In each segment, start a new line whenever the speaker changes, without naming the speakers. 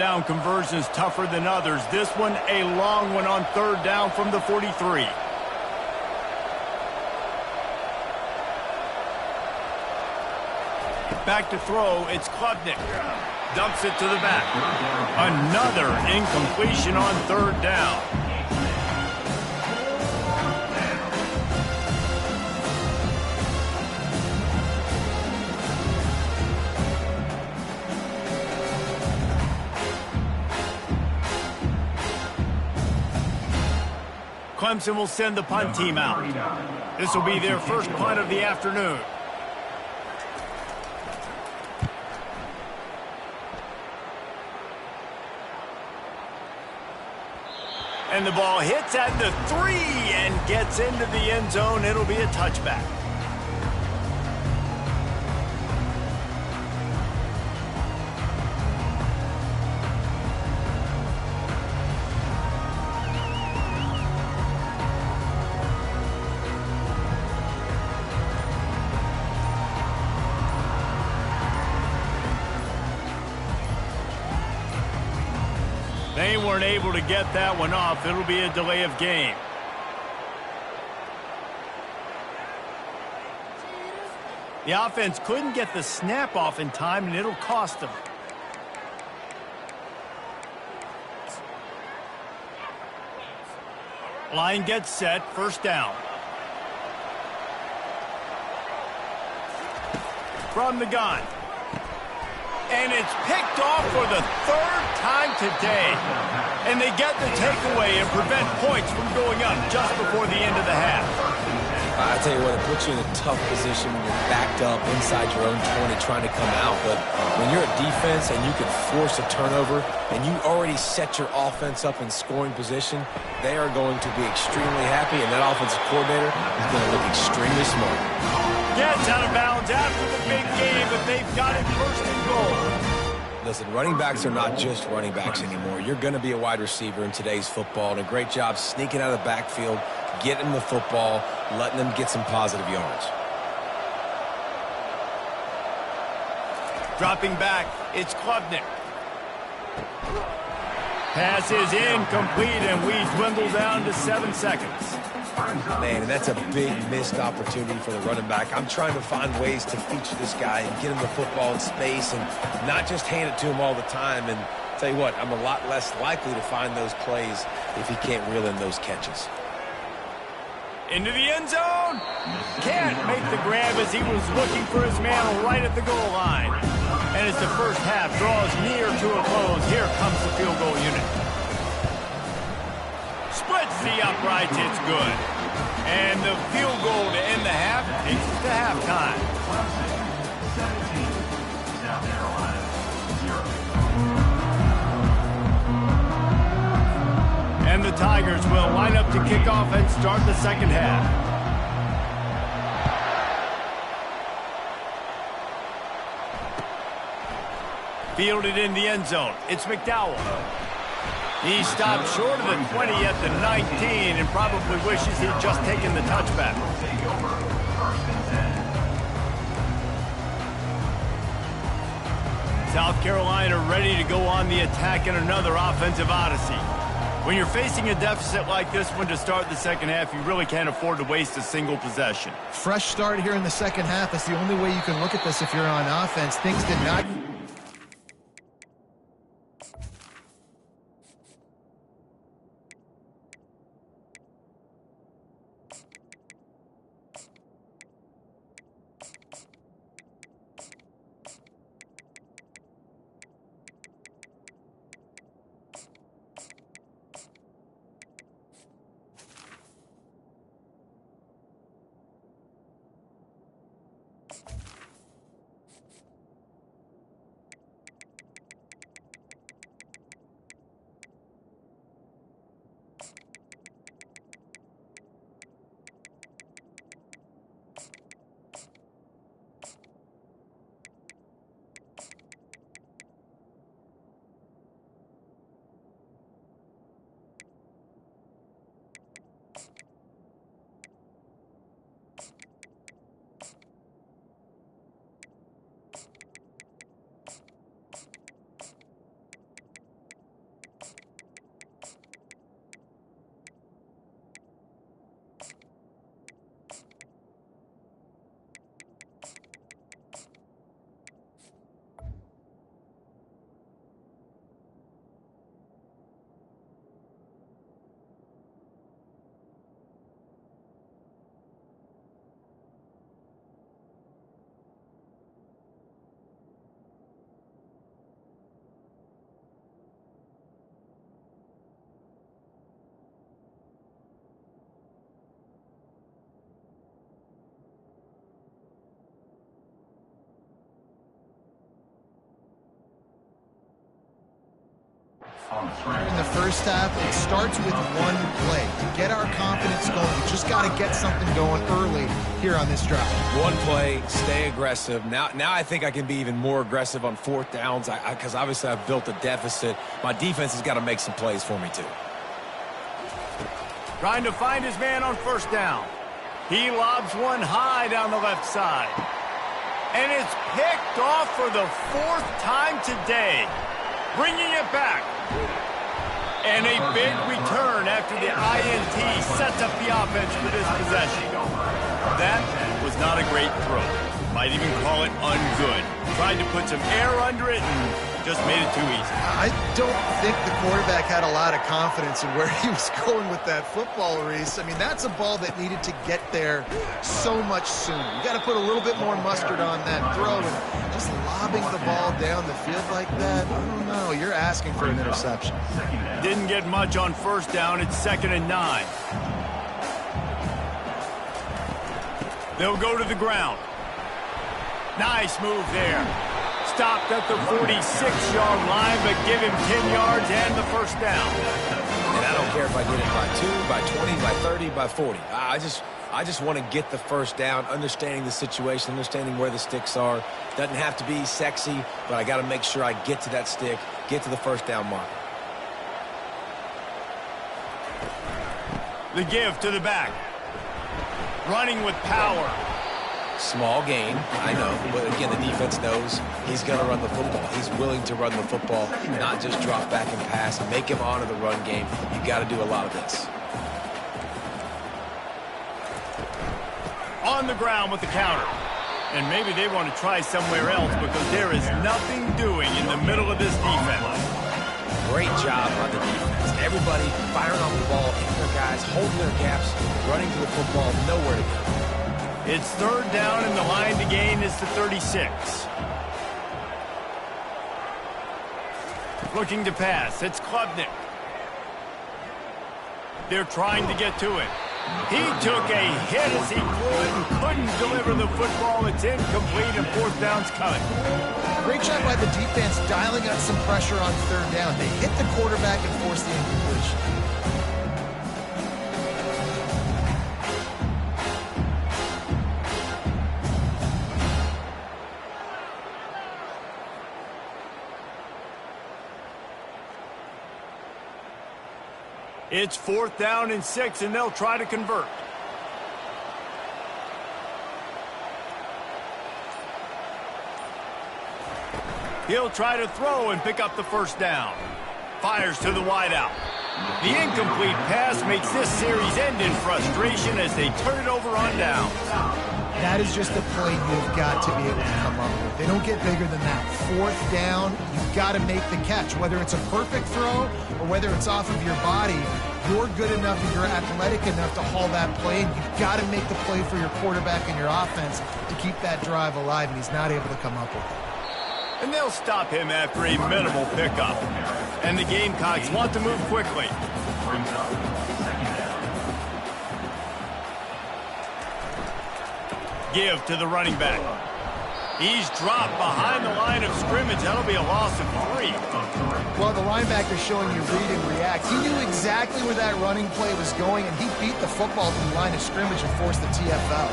Down conversions tougher than others. This one a long one on third down from the 43. Back to throw, it's Klubnik. Dumps it to the back. Another incompletion on third down. Clemson will send the punt team out. This will be their first punt of the afternoon. And the ball hits at the 3 and gets into the end zone. It'll be a touchback. They weren't able to get that one off. It'll be a delay of game. The offense couldn't get the snap off in time, and it'll cost them. Line gets set, first down. From the gun. And it's picked off for the third time today. And they get the takeaway and prevent points from going up just before the end of the half.
I tell you what, it puts you in a tough position when you're backed up inside your own 20 trying to come out. But when you're a defense and you can force a turnover and you already set your offense up in scoring position, they are going to be extremely happy, and that offensive coordinator is going to look extremely smart.
Gets out of bounds after the big game, but they've got it first and goal.
Listen, running backs are not just running backs anymore. You're going to be a wide receiver in today's football, and a great job sneaking out of the backfield, getting them the football, letting them get some positive yards.
Dropping back, it's Klubnik. Pass is incomplete, and we dwindle down to 7 seconds.
Man, and that's a big missed opportunity for the running back. I'm trying to find ways to feature this guy and get him the football in space and not just hand it to him all the time. And tell you what, I'm a lot less likely to find those plays if he can't reel in those catches.
Into the end zone. Can't make the grab as he was looking for his man right at the goal line. And as the first half draws near to a close, here comes the field goal unit. Splits the uprights, it's good. And the field goal to end the half takes us to halftime. And the Tigers will line up to kick off and start the second half. Fielded in the end zone. It's McDowell. He stopped short of the 20 at the 19 and probably wishes he'd just taken the touchback. South Carolina ready to go on the attack in another offensive odyssey. When you're facing a deficit like this one to start the second half, you really can't afford to waste a single possession.
Fresh start here in the second half. That's the only way you can look at this if you're on offense. Things did not... In the first half, it starts with one play. To get our confidence going, we just got to get something going early here on this drive.
One play, stay aggressive. Now I think I can be even more aggressive on fourth downs because obviously I've built a deficit. My defense has got to make some plays for me too.
Trying to find his man on first down. He lobs one high down the left side. And it's picked off for the fourth time today. Bringing it back. And a big return after the INT sets up the offense for this possession. That was not a great throw. Might even call it ungood. Tried to put some air under it and just made it too easy.
I don't think the quarterback had a lot of confidence in where he was going with that football, Reese. I mean, that's a ball that needed to get there so much sooner. You got to put a little bit more mustard on that throw, and just lobbing the ball down the field like that, I don't know. You're asking for an interception.
Didn't get much on first down. It's 2nd and 9. They'll go to the ground. Nice move there. Stopped at the 46-yard line, but give him 10 yards and the first down.
And I don't care if I get it by 2, by 20, by 30, by 40. I just want to get the first down, understanding the situation, understanding where the sticks are. Doesn't have to be sexy, but I got to make sure I get to that stick, get to the first down mark.
The give to the back. Running with power.
Small gain, I know, but again, the defense knows he's going to run the football. He's willing to run the football, not just drop back and pass, make him honor the run game. You got to do a lot of this.
On the ground with the counter. And maybe they want to try somewhere else because there is nothing doing in the middle of this defense.
Great job on the defense. Everybody firing off the ball, hitting their guys, holding their gaps, running to the football, nowhere to go.
It's 3rd down, and the line to gain is the 36. Looking to pass. It's Klubnik. They're trying to get to it. He took a hit as he could and couldn't deliver the football. It's incomplete, and 4th down's coming.
Great job by the defense dialing up some pressure on 3rd down. They hit the quarterback and forced the incompletion.
It's 4th down and 6, and they'll try to convert. He'll try to throw and pick up the first down. Fires to the wideout. The incomplete pass makes this series end in frustration as they turn it over on downs.
That is just a play you've got to be able to come up with. They don't get bigger than that. 4th down, you've got to make the catch. Whether it's a perfect throw or whether it's off of your body, you're good enough and you're athletic enough to haul that play, and you've got to make the play for your quarterback and your offense to keep that drive alive, and he's not able to come up with it.
And they'll stop him after a minimal pickup. And the Gamecocks want to move quickly. Give to the running back. He's dropped behind the line of scrimmage. That'll be a loss of 3.
Well, the linebacker showing you read and react. He knew exactly where that running play was going, and he beat the football to the line of scrimmage and forced the TFL.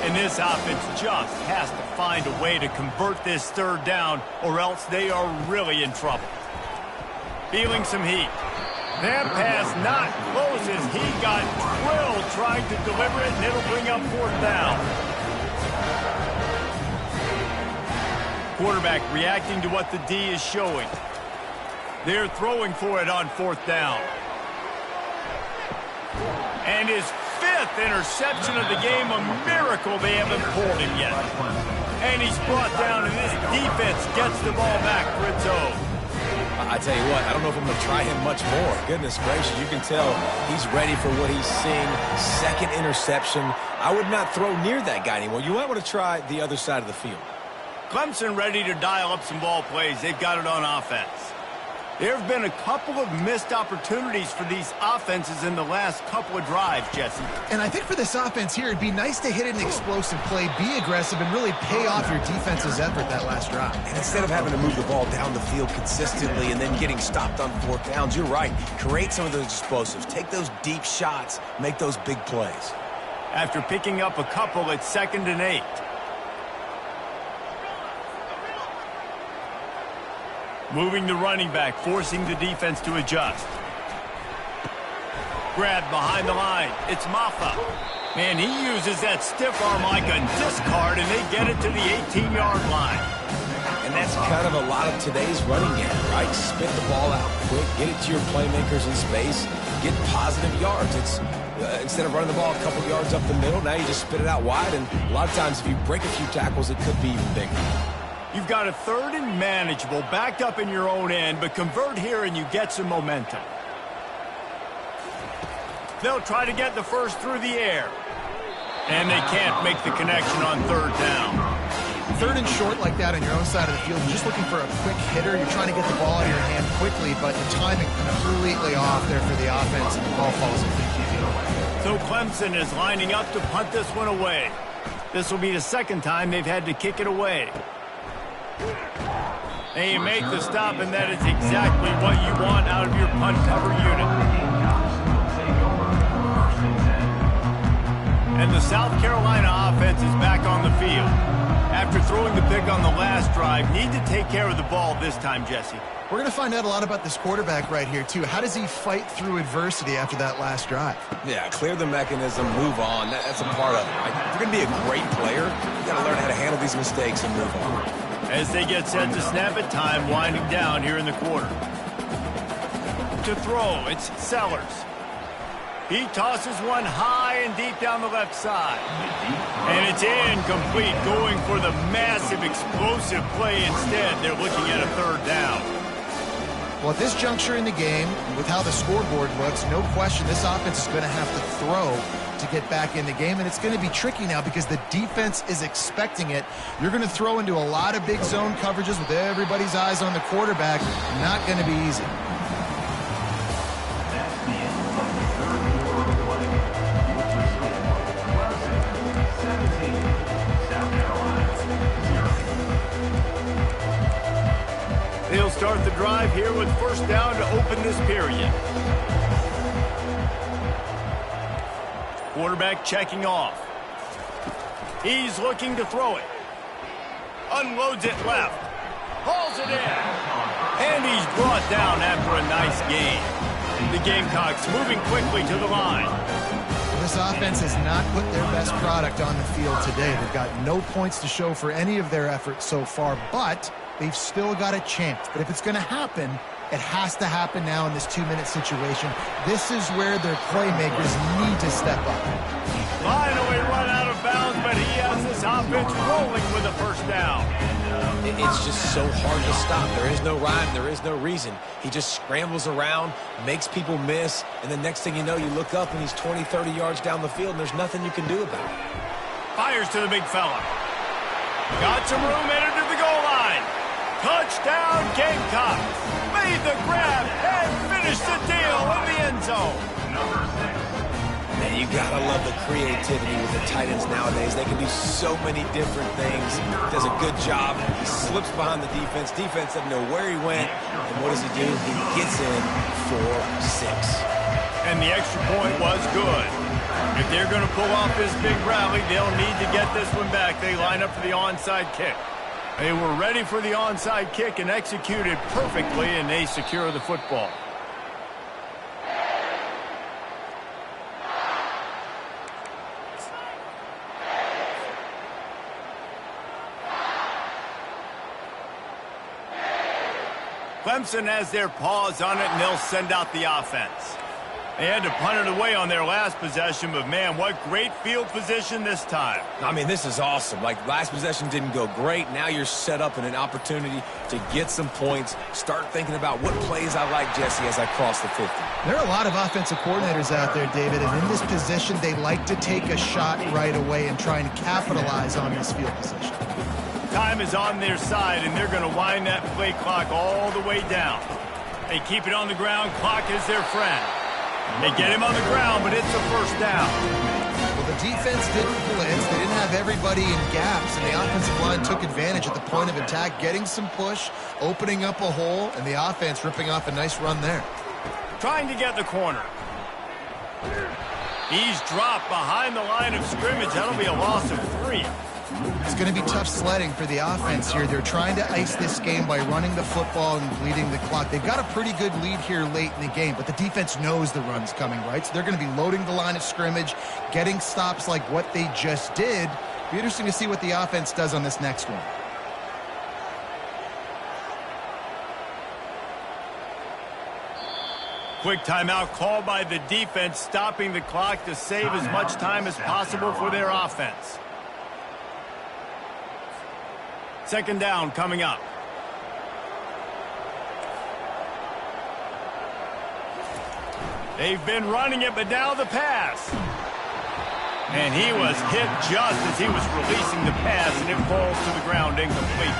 And this offense just has to find a way to convert this 3rd down, or else they are really in trouble. Feeling some heat. That pass not close as he got drilled trying to deliver it, and it'll bring up 4th down. Quarterback reacting to what the D is showing. They're throwing for it on 4th down. And his 5th interception of the game, a miracle they haven't pulled him yet. And he's brought down, and this defense gets the ball back for its own.
I tell you what, I don't know if I'm going to try him much more. Goodness gracious, you can tell he's ready for what he's seeing. 2nd interception. I would not throw near that guy anymore. You might want to try the other side of the field.
Clemson ready to dial up some ball plays. They've got it on offense. There have been a couple of missed opportunities for these offenses in the last couple of drives, Jesse.
And I think for this offense here, it'd be nice to hit an explosive play, be aggressive, and really pay off your defense's effort that last drive.
And instead of having to move the ball down the field consistently and then getting stopped on fourth downs, you're right. Create some of those explosives. Take those deep shots. Make those big plays.
After picking up a couple, it's 2nd and 8. Moving the running back, forcing the defense to adjust. Grabbed behind the line. It's Maffa. Man, he uses that stiff arm like a discard, and they get it to the 18-yard line.
And that's kind of a lot of today's running game, right? Spit the ball out quick, get it to your playmakers in space, get positive yards. It's instead of running the ball a couple yards up the middle, now you just spit it out wide, and a lot of times if you break a few tackles, it could be even bigger.
You've got a 3rd and manageable, backed up in your own end, but convert here and you get some momentum. They'll try to get the first through the air. And they can't make the connection on 3rd down.
3rd and short like that on your own side of the field, you're just looking for a quick hitter. You're trying to get the ball out of your hand quickly, but the timing completely off there for the offense, and the ball falls in.
So Clemson is lining up to punt this one away. This will be the 2nd time they've had to kick it away. They make the stop, and that is exactly what you want out of your punt cover unit. And the South Carolina offense is back on the field. After throwing the pick on the last drive, need to take care of the ball this time, Jesse.
We're going to find out a lot about this quarterback right here, too. How does he fight through adversity after that last drive?
Yeah, clear the mechanism, move on. That's a part of it. Right? If you're going to be a great player, you got to learn how to handle these mistakes and move on.
As they get set to snap it, time winding down here in the quarter. To throw, it's Sellers. He tosses one high and deep down the left side. And it's incomplete, going for the massive explosive play instead. They're looking at a 3rd down.
Well, at this juncture in the game, with how the scoreboard looks, no question this offense is going to have to throw to get back in the game, and it's going to be tricky now because the defense is expecting it. You're going to throw into a lot of big zone coverages with everybody's eyes on the quarterback. Not going to be easy.
They'll start the drive here with 1st down to open this period. Quarterback checking off. He's looking to throw it. Unloads it left. Hauls it in. And he's brought down after a nice gain. The Gamecocks moving quickly to the line.
This offense has not put their best product on the field today. They've got no points to show for any of their efforts so far, but they've still got a chance. But if it's going to happen, it has to happen now in this 2-minute situation. This is where their playmakers need to step up.
Finally run out of bounds, but he has this offense rolling with a 1st down.
It's just so hard to stop. There is no rhyme. There is no reason. He just scrambles around, makes people miss, and the next thing you know, you look up and he's 20, 30 yards down the field, and there's nothing you can do about it.
Fires to the big fella. Got some room, entered to the goal line. Touchdown, Gamecocks. Made the grab and finished the deal in the end zone.
Man, you gotta love the creativity with the tight ends nowadays. They can do so many different things. He does a good job. He slips behind the defense. Defense doesn't know where he went. And what does he do? He gets in for 6.
And the extra point was good. If they're going to pull off this big rally, they'll need to get this one back. They line up for the onside kick. They were ready for the onside kick and executed perfectly, and they secure the football. Clemson has their paws on it, and they'll send out the offense. They had to punt it away on their last possession, but, man, what great field position this time.
I mean, this is awesome. Like, last possession didn't go great. Now you're set up in an opportunity to get some points. Start thinking about what plays I like, Jesse, as I cross the 50.
There are a lot of offensive coordinators out there, David, and in this position, they like to take a shot right away and try and capitalize on this field position.
Time is on their side, and they're going to wind that play clock all the way down. They keep it on the ground. Clock is their friend. They get him on the ground, but it's a first down.
Well, the defense didn't blitz. They didn't have everybody in gaps, and the offensive line took advantage at the point of attack, getting some push, opening up a hole, and the offense ripping off a nice run there.
Trying to get the corner. He's dropped behind the line of scrimmage. That'll be a loss of 3.
It's going to be tough sledding for the offense here. They're trying to ice this game by running the football and bleeding the clock. They've got a pretty good lead here late in the game, but the defense knows the run's coming, right? So they're going to be loading the line of scrimmage, getting stops like what they just did. Be interesting to see what the offense does on this next one.
Quick timeout called by the defense, stopping the clock to save as much time as possible for their offense. Second down coming up. They've been running it, but now the pass. And he was hit just as he was releasing the pass, and it falls to the ground incomplete.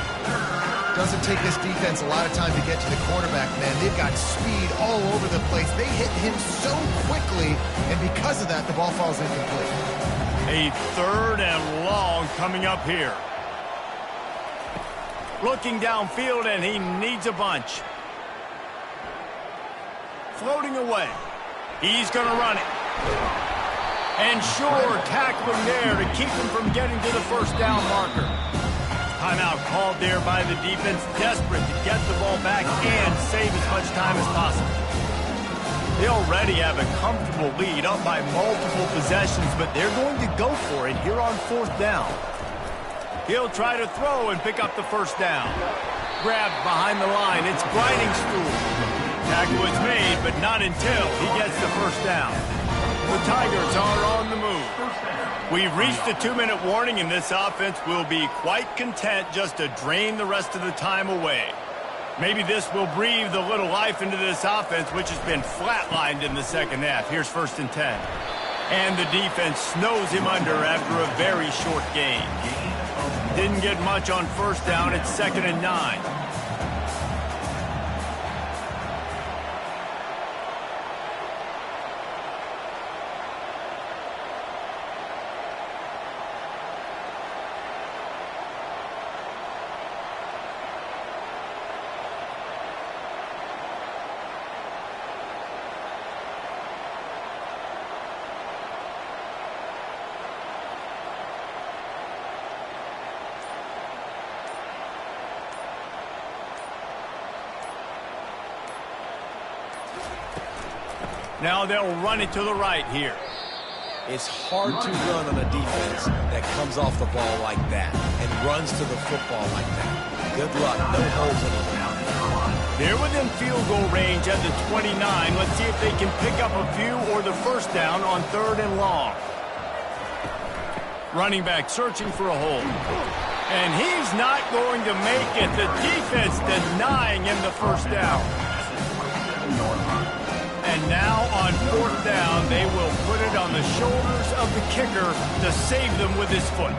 Doesn't take this defense a lot of time to get to the quarterback, man. They've got speed all over the place. They hit him so quickly, and because of that, the ball falls incomplete.
A third and long coming up here. Looking downfield, and he needs a bunch. Floating away. He's going to run it. And sure, tackling there to keep him from getting to the first down marker. Timeout called there by the defense, desperate to get the ball back and save as much time as possible. They already have a comfortable lead, up by multiple possessions, but they're going to go for it here on fourth down. He'll try to throw and pick up the first down. Grabbed behind the line. It's grinding stool. Tackle is made, but not until he gets the first down. The Tigers are on the move. We've reached the 2-minute warning, and this offense will be quite content just to drain the rest of the time away. Maybe this will breathe a little life into this offense, which has been flatlined in the second half. Here's 1st and 10. And the defense snows him under after a very short gain. Didn't get much on first down. It's 2nd and 9. Now they'll run it to the right here.
It's hard to run on a defense that comes off the ball like that and runs to the football like that. Good luck. No holes in it now.
They're within field goal range at the 29. Let's see if they can pick up a few or the first down on 3rd and long. Running back searching for a hole. And he's not going to make it. The defense denying him the first down. And now on 4th down, they will put it on the shoulders of the kicker to save them with his foot.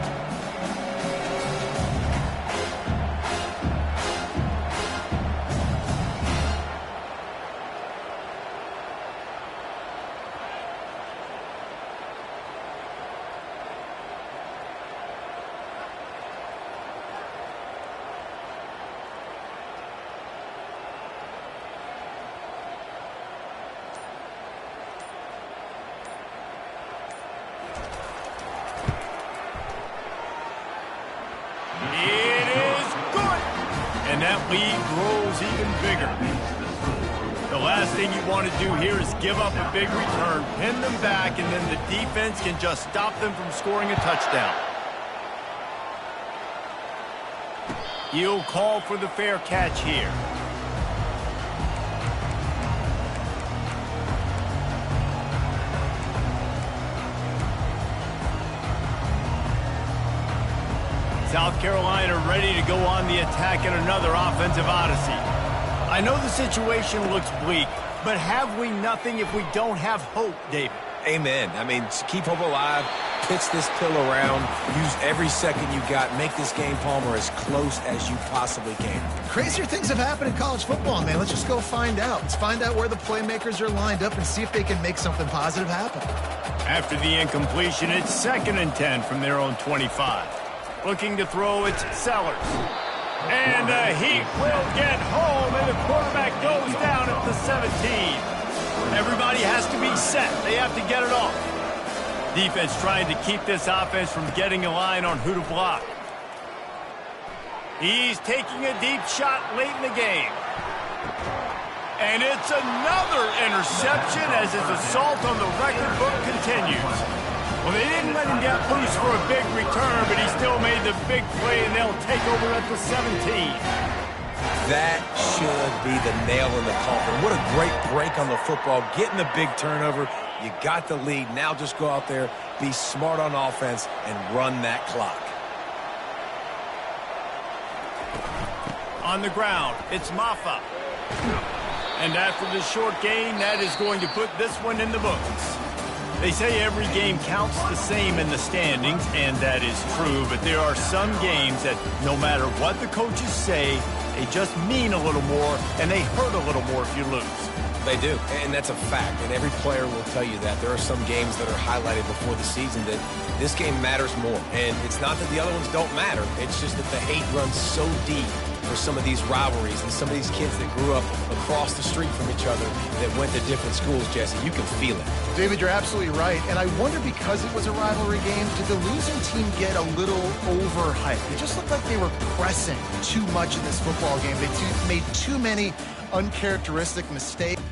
And that lead grows even bigger. The last thing you want to do here is give up a big return, pin them back, and then the defense can just stop them from scoring a touchdown. He'll call for the fair catch here. South Carolina ready to go on the attack in another offensive odyssey. I know the situation looks bleak, but have we nothing if we don't have hope, David?
Amen. I mean, keep hope alive, pitch this pill around, use every second you got, make this game, Palmer, as close as you possibly can.
Crazier things have happened in college football, man. Let's just go find out. Let's find out where the playmakers are lined up and see if they can make something positive happen.
After the incompletion, it's 2nd and 10 from their own 25. Looking to throw, it's Sellers. And he will get home, and the quarterback goes down at the 17. Everybody has to be set. They have to get it off. Defense trying to keep this offense from getting a line on who to block. He's taking a deep shot late in the game. And it's another interception as his assault on the record book continues. Well, they didn't let him get loose for a big return, but he still made the big play, and they'll take over at the 17.
That should be the nail in the coffin. What a great break on the football. Getting the big turnover. You got the lead. Now just go out there, be smart on offense, and run that clock.
On the ground, it's Maffa. And after the short gain, that is going to put this one in the books. They say every game counts the same in the standings, and that is true, but there are some games that no matter what the coaches say, they just mean a little more, and they hurt a little more if you lose.
They do, and that's a fact, and every player will tell you that. There are some games that are highlighted before the season that this game matters more, and it's not that the other ones don't matter. It's just that the hate runs so deep for some of these rivalries and some of these kids that grew up across the street from each other that went to different schools, Jesse. You can feel it.
David, you're absolutely right. And I wonder, because it was a rivalry game, did the losing team get a little overhyped? It just looked like they were pressing too much in this football game. They made too many uncharacteristic mistakes.